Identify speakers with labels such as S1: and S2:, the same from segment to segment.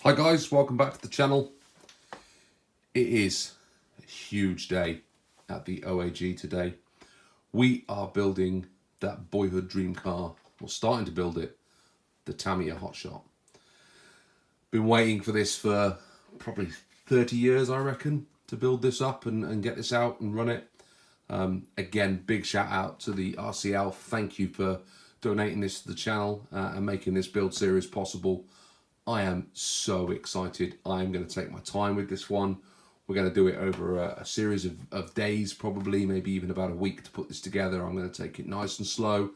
S1: Hi guys, welcome back to the channel. It is a huge day at the OAG today. We are building that boyhood dream car, or starting to build it, the Tamiya Hotshot. Been waiting for this for probably 30 years, I reckon, to build this up and get this out and run it. Again, big shout out to the RCL. Thank you for donating this to the channel and making this build series possible. I am so excited. I am going to take my time with this one. We're going to do it over a series of days, probably, maybe even about a week to put this together. I'm going to take it nice and slow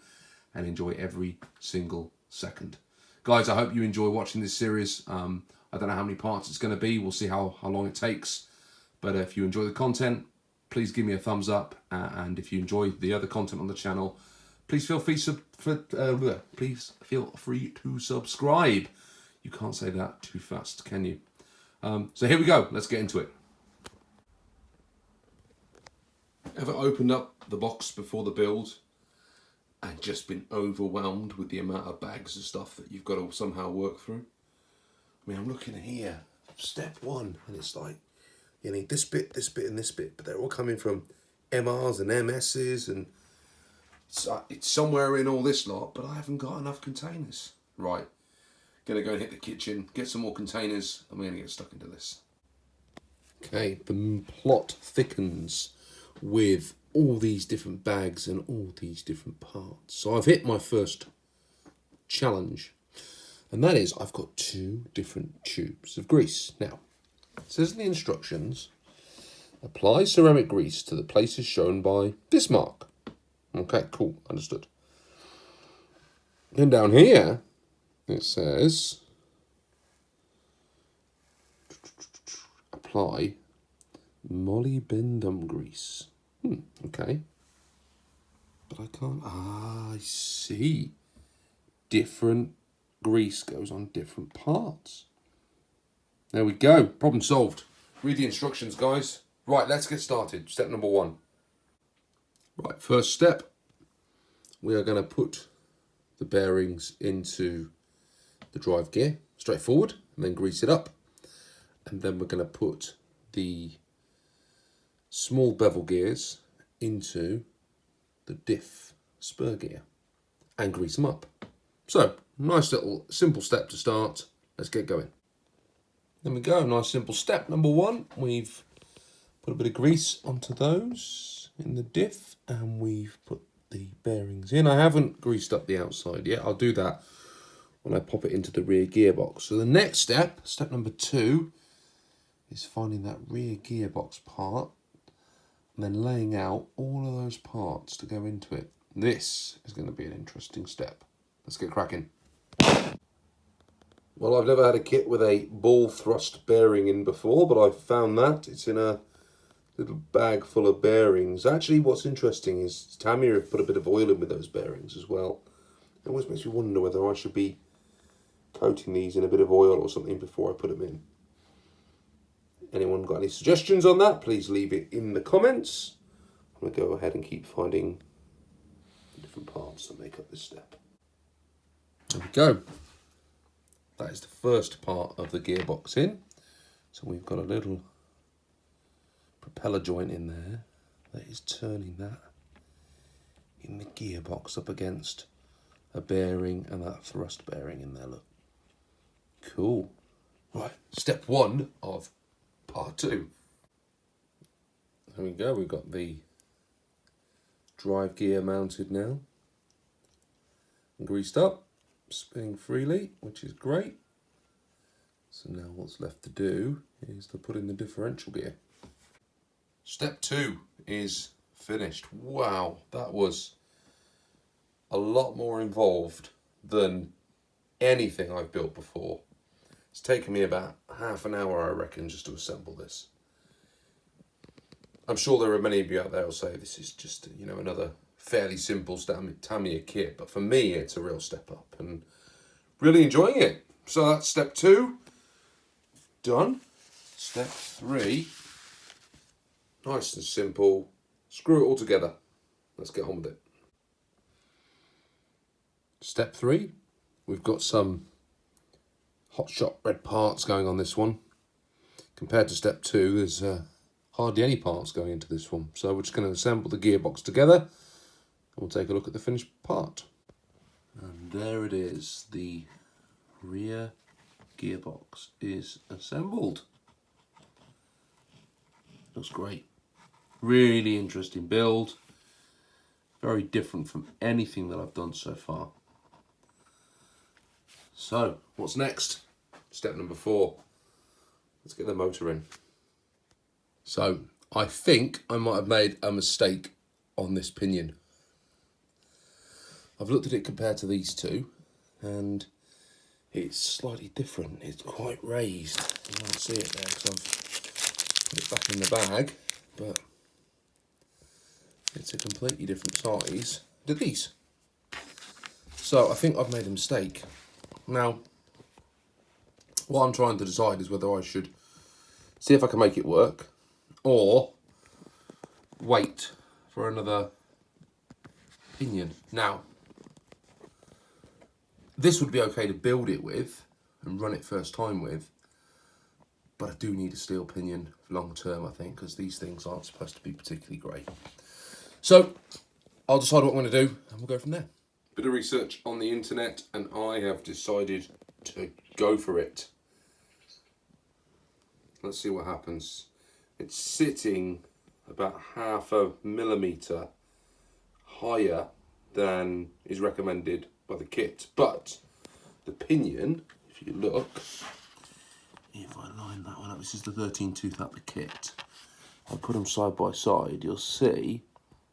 S1: and enjoy every single second. Guys, I hope you enjoy watching this series. I don't know how many parts it's going to be. We'll see how long it takes. But if you enjoy the content, please give me a thumbs up. And if you enjoy the other content on the channel, please feel free to subscribe. You can't say that too fast, can you? So here we go. Let's get into it. Ever opened up the box before the build and just been overwhelmed with the amount of bags of stuff that you've got to somehow work through? I mean, I'm looking here, step one, and it's like, you need this bit, and this bit, but they're all coming from MRs and MSs, and it's somewhere in all this lot, but I haven't got enough containers. Right. Gonna go and hit the kitchen, get some more containers, and we're gonna get stuck into this. Okay, the plot thickens with all these different bags and all these different parts. So I've hit my first challenge, and that is I've got 2 different tubes of grease. Now, it says in the instructions, apply ceramic grease to the places shown by this mark. Okay, cool, understood. Then down here, it says apply molybdenum grease. Okay. But I can't. I see. Different grease goes on different parts. There we go. Problem solved. Read the instructions, guys. Right, let's get started. Step number 1. Right, first step. We are going to put the bearings into the drive gear, straightforward, and then grease it up. And then we're going to put the small bevel gears into the diff spur gear and grease them up. So, nice little simple step to start. Let's get going. There we go, nice simple step number 1. We've put a bit of grease onto those in the diff, and we've put the bearings in. I haven't greased up the outside yet. I'll do that when I pop it into the rear gearbox. So the next step, step number 2, is finding that rear gearbox part and then laying out all of those parts to go into it. This is going to be an interesting step. Let's get cracking. Well, I've never had a kit with a ball thrust bearing in before, but I've found that. It's in a little bag full of bearings. Actually, what's interesting is Tamiya have put a bit of oil in with those bearings as well. It always makes me wonder whether I should be coating these in a bit of oil or something before I put them in. Anyone got any suggestions on that? Please leave it in the comments. I'm going to go ahead and keep finding the different parts that make up this step. There we go. That is the first part of the gearbox in. So we've got a little propeller joint in there that is turning that in the gearbox up against a bearing and that thrust bearing in there, look. Cool. Right, step 1 of part 2. There we go, we've got the drive gear mounted now. And greased up, spinning freely, which is great. So now what's left to do is to put in the differential gear. Step 2 is finished. Wow, that was a lot more involved than anything I've built before. It's taken me about half an hour, I reckon, just to assemble this. I'm sure there are many of you out there who will say this is just, you know, another fairly simple Tamiya kit, but for me it's a real step up and really enjoying it. So that's step 2 done. Step 3, nice and simple. Screw it all together. Let's get on with it. Step 3, we've got some Hotshot red parts going on this one. Compared to step 2, there's hardly any parts going into this one. So we're just going to assemble the gearbox together and we'll take a look at the finished part. And there it is, the rear gearbox is assembled. Looks great. Really interesting build. Very different from anything that I've done so far. So, what's next? Step number 4. Let's get the motor in. So, I think I might have made a mistake on this pinion. I've looked at it compared to these two, and it's slightly different. It's quite raised. You can't see it there because I've put it back in the bag, but it's a completely different size to these. So I think I've made a mistake. Now, what I'm trying to decide is whether I should see if I can make it work or wait for another pinion. Now, this would be okay to build it with and run it first time with, but I do need a steel pinion long term, I think, because these things aren't supposed to be particularly great. So I'll decide what I'm going to do and we'll go from there. Bit of research on the internet and I have decided to go for it. Let's see what happens. It's sitting about 0.5 millimetre higher than is recommended by the kit, but the pinion, if you look, if I line that one up, this is the 13 tooth up the kit. I'll put them side by side, you'll see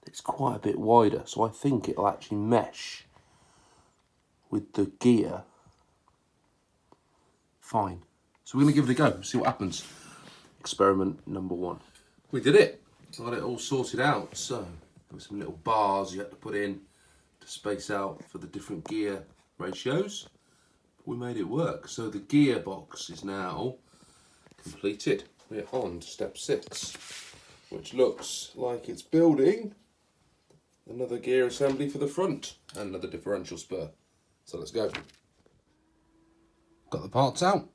S1: it's quite a bit wider, so I think it'll actually mesh with the gear fine. So we're going to give it a go, see what happens. Experiment number 1. We did it. Got it all sorted out. So there were some little bars you had to put in to space out for the different gear ratios. We made it work. So the gearbox is now completed. We're on to step 6, which looks like it's building another gear assembly for the front and another differential spur. So let's go. Got the parts out.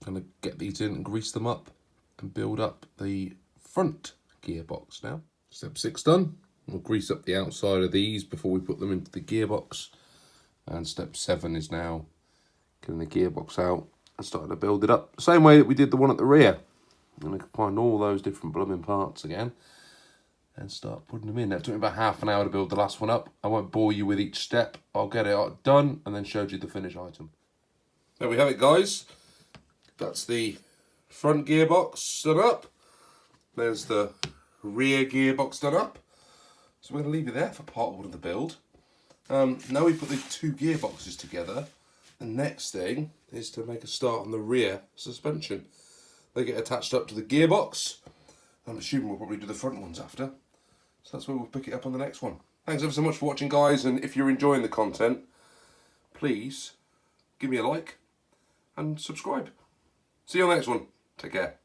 S1: Gonna get these in and grease them up and build up the front gearbox now. Step 6 done. We'll grease up the outside of these before we put them into the gearbox. And step 7 is now getting the gearbox out and starting to build it up. Same way that we did the one at the rear. I'm gonna find all those different blooming parts again and start putting them in. That took me about half an hour to build the last one up. I won't bore you with each step. I'll get it done and then show you the finished item. There we have it, guys. That's the front gearbox done up. There's the rear gearbox done up. So we're going to leave it there for part 1 of the build. Now we put the 2 gearboxes together. The next thing is to make a start on the rear suspension. They get attached up to the gearbox. I'm assuming we'll probably do the front ones after. So that's where we'll pick it up on the next one. Thanks ever so much for watching, guys, and if you're enjoying the content, please give me a like and subscribe. See you on the next one. Take care.